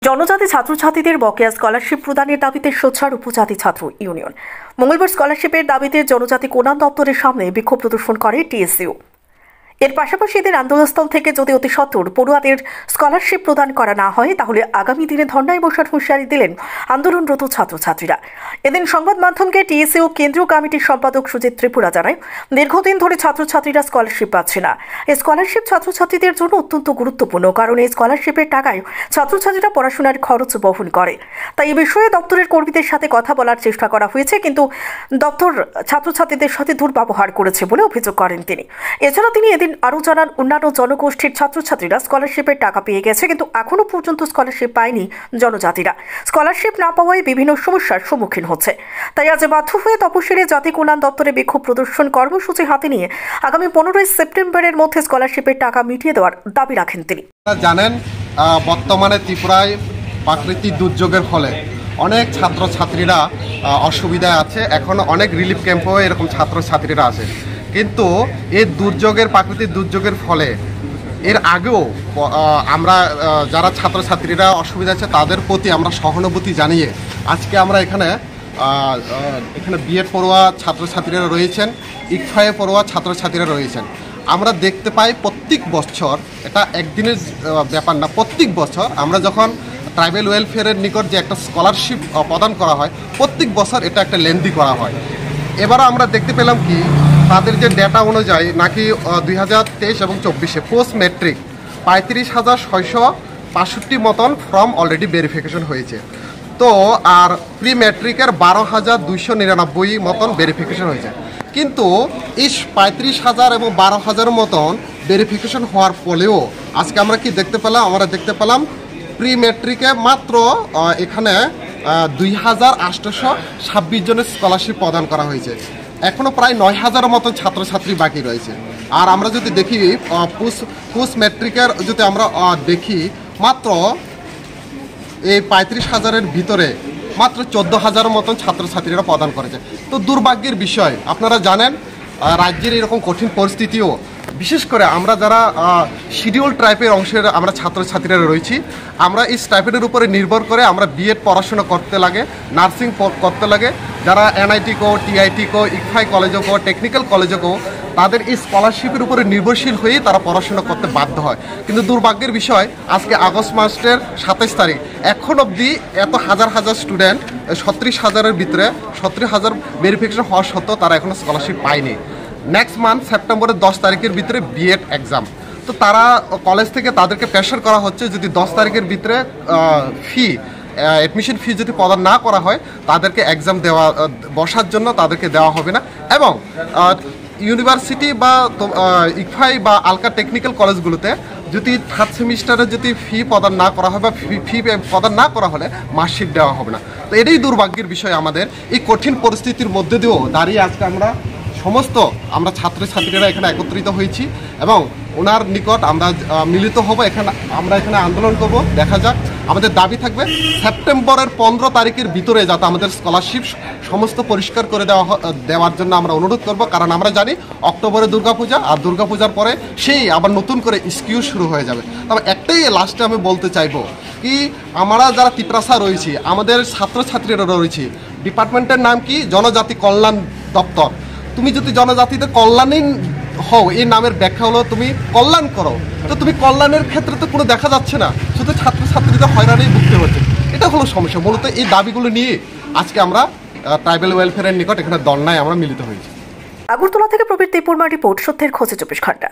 জনজাতি ছাত্রছাত্রীদের বকেয়া স্কলারশিপ প্রদানের দাবিতে সোচ্চার উপজাতি ছাত্র ইউনিয়ন। মঙ্গলবার স্কলারশিপের দাবিতে জনজাতি কল্যাণ দপ্তরের সামনে বিক্ষোভ প্রদর্শন করে টিএসইউ। এর পাশাপাশি এদের আন্দোলনস্থল থেকে যদি অতি সত্বর পড়ুয়াদের স্কলারশিপ প্রদান করা না হয় তাহলে আগামী দিনে ধর্নায় বসার হুঁশিয়ারি দিলেন আন্দোলনরত ছাত্রছাত্রীরা। এদিন সংবাদ মাধ্যমকে টিএসইউ কেন্দ্রীয় কমিটির সম্পাদক সুজিত ত্রিপুরা জানায়, দীর্ঘদিন ধরে ছাত্রছাত্রীরা স্কলারশিপ পাচ্ছে না। এই স্কলারশিপ ছাত্রছাত্রীদের জন্য অত্যন্ত গুরুত্বপূর্ণ, কারণ এই স্কলারশিপের টাকায় ছাত্রছাত্রীরা পড়াশোনার খরচ বহন করে। তাই এই বিষয়ে দপ্তরের কর্মীদের সাথে কথা বলার চেষ্টা করা হয়েছে, কিন্তু দপ্তর ছাত্রছাত্রীদের সাথে দুর্ব্যবহার করেছে বলে অভিযোগ করেন তিনি। এছাড়া তিনি আরও জানান, অন্যান্য জনগোষ্ঠীর ছাত্রছাত্রীরা স্কলারশিপের টাকা পেয়ে গেছে, কিন্তু এখনো পর্যন্ত স্কলারশিপ পায়নি জনজাতিরা। স্কলারশিপ না পাওয়ায় বিভিন্ন সমস্যার সম্মুখীন হচ্ছে। তাই আজ বাধ্য হয়ে তপশিলি জাতি কল্যাণ দপ্তরে বিক্ষোভ প্রদর্শন কর্মসূচি হাতে নিয়ে আগামী 15 সেপ্টেম্বরের মধ্যে স্কলারশিপের টাকা মিটিয়ে দেওয়ার দাবি রাখেন তিনি। জানেন, বর্তমানে ত্রিপুরায় প্রাকৃতিক দুর্যোগের ফলে অনেক ছাত্রছাত্রীরা অসুবিধায় আছে। এখন অনেক রিলিফ ক্যাম্পেও এরকম ছাত্রছাত্রীরা আছে, কিন্তু এই প্রাকৃতিক দুর্যোগের ফলে এর আগেও আমরা যারা ছাত্রছাত্রীরা অসুবিধা আছে তাদের প্রতি আমরা সহানুভূতি জানিয়ে আজকে আমরা এখানে বিএড পড়ুয়া ছাত্রছাত্রীরা রয়েছেন, ইকফায়ে পড়ুয়া ছাত্রছাত্রীরা রয়েছেন। আমরা দেখতে পাই প্রত্যেক বছর, এটা একদিনের ব্যাপার না, প্রত্যেক বছর আমরা যখন ট্রাইবেল ওয়েলফেয়ারের নিকট যে একটা স্কলারশিপ প্রদান করা হয়, প্রত্যেক বছর এটা একটা লেনদি করা হয়। এবারও আমরা দেখতে পেলাম কি তাদের যে ডেটা অনুযায়ী নাকি 2023 এবং 24-এ পোস্ট ম্যাট্রিক 35,665 মতন ফর্ম অলরেডি ভেরিফিকেশন হয়েছে। তো আর প্রি ম্যাট্রিকের 12,299 মতন ভেরিফিকেশন হয়েছে। কিন্তু এই 35,000 এবং 12,000 মতন ভেরিফিকেশন হওয়ার ফলেও আজকে আমরা কি দেখতে পেলাম? আমরা দেখতে পেলাম প্রি ম্যাট্রিকে মাত্র এখানে 2,826 জনের স্কলারশিপ প্রদান করা হয়েছে। এখনও প্রায় 9,000 মতো ছাত্রছাত্রী বাকি রয়েছে। আর আমরা যদি দেখি পোস্ট ম্যাট্রিকের যদি আমরা দেখি, মাত্র এই 35,000-এর ভিতরে মাত্র 14,000 মতন ছাত্রছাত্রীরা প্রদান করেছে। তো দুর্ভাগ্যের বিষয়, আপনারা জানেন রাজ্যের এরকম কঠিন পরিস্থিতিও, বিশেষ করে আমরা যারা শিডিউল ট্রাইবের অংশের আমরা ছাত্রছাত্রীরা রয়েছি, আমরা এই স্টাইপেন্ডের উপরে নির্ভর করে আমরা বিএড পড়াশোনা করতে লাগে, নার্সিং করতে লাগে। যারা এনআইটি কো, টিআইটি কো, ইকফাই কলেজও কো, টেকনিক্যাল কলেজও কো, তাদের এই স্কলারশিপের উপরে নির্ভরশীল হয়েই তারা পড়াশোনা করতে বাধ্য হয়। কিন্তু দুর্ভাগ্যের বিষয়, আজকে আগস্ট মাসের 27 তারিখ এখন অবধি এত হাজার হাজার স্টুডেন্ট 37,000-এর ভিতরে 70,000 ভেরিফিকেশন হওয়া সত্ত্বেও তারা এখনও স্কলারশিপ পায়নি। নেক্সট মান্থ সেপ্টেম্বরের 10 তারিখের ভিতরে বিএড এক্সাম। তো তারা কলেজ থেকে তাদেরকে প্রেশার করা হচ্ছে, যদি 10 তারিখের ভিতরে অ্যাডমিশন ফি যদি প্রদান না করা হয় তাদেরকে এক্সাম বসার জন্য তাদেরকে দেওয়া হবে না। এবং ইউনিভার্সিটি বা ইকফাই বা আলকা টেকনিক্যাল কলেজগুলোতে যদি 3rd সেমিস্টারে যদি ফি প্রদান না করা হয় বা ফি প্রদান না করা হলে মার্কশিট দেওয়া হবে না। তো এটাই দুর্ভাগ্যের বিষয়। আমাদের এই কঠিন পরিস্থিতির মধ্যে দিয়েও দাঁড়িয়ে আজকে আমরা ছাত্রছাত্রীরা এখানে একত্রিত হয়েছি এবং ওনার নিকট আমরা মিলিত হব। আমরা এখানে আন্দোলন করব। দেখা যাক, আমাদের দাবি থাকবে সেপ্টেম্বরের 15 তারিখের ভিতরে যাতে আমাদের স্কলারশিপ সমস্ত পরিষ্কার করে দেওয়ার জন্য আমরা অনুরোধ করব। কারণ আমরা জানি অক্টোবরে দুর্গাপূজা, আর দুর্গাপূজার পরে সেই আবার নতুন করে স্কিউ শুরু হয়ে যাবে। তবে একটাই লাস্টে আমি বলতে চাইবো কি, আমরা যারা তিপ্রাসা রয়েছি, আমাদের ছাত্রছাত্রীরা রয়েছি, ডিপার্টমেন্টের নাম কি? জনজাতি কল্যাণ দপ্তর। তুমি যদি জনজাতিদের কল্যাণী হও, এই নামের ব্যাখ্যা হলো তুমি কল্যাণ করো। তো তুমি কল্যাণের ক্ষেত্রে তো কোনো দেখা যাচ্ছে না, শুধু ছাত্রছাত্রীদের হয়রানি ভুগতে হচ্ছে। এটা হলো সমস্যা। মূলত এই দাবিগুলো নিয়ে আজকে আমরা ট্রাইবেল ওয়েলফেয়ারের নিকট এখানে ধর্নায় আমরা মিলিত হয়েছি। আগরতলা থেকে প্রবীর ত্রিপুরা রিপোর্ট, সত্যের খোঁজে 24 ঘন্টা।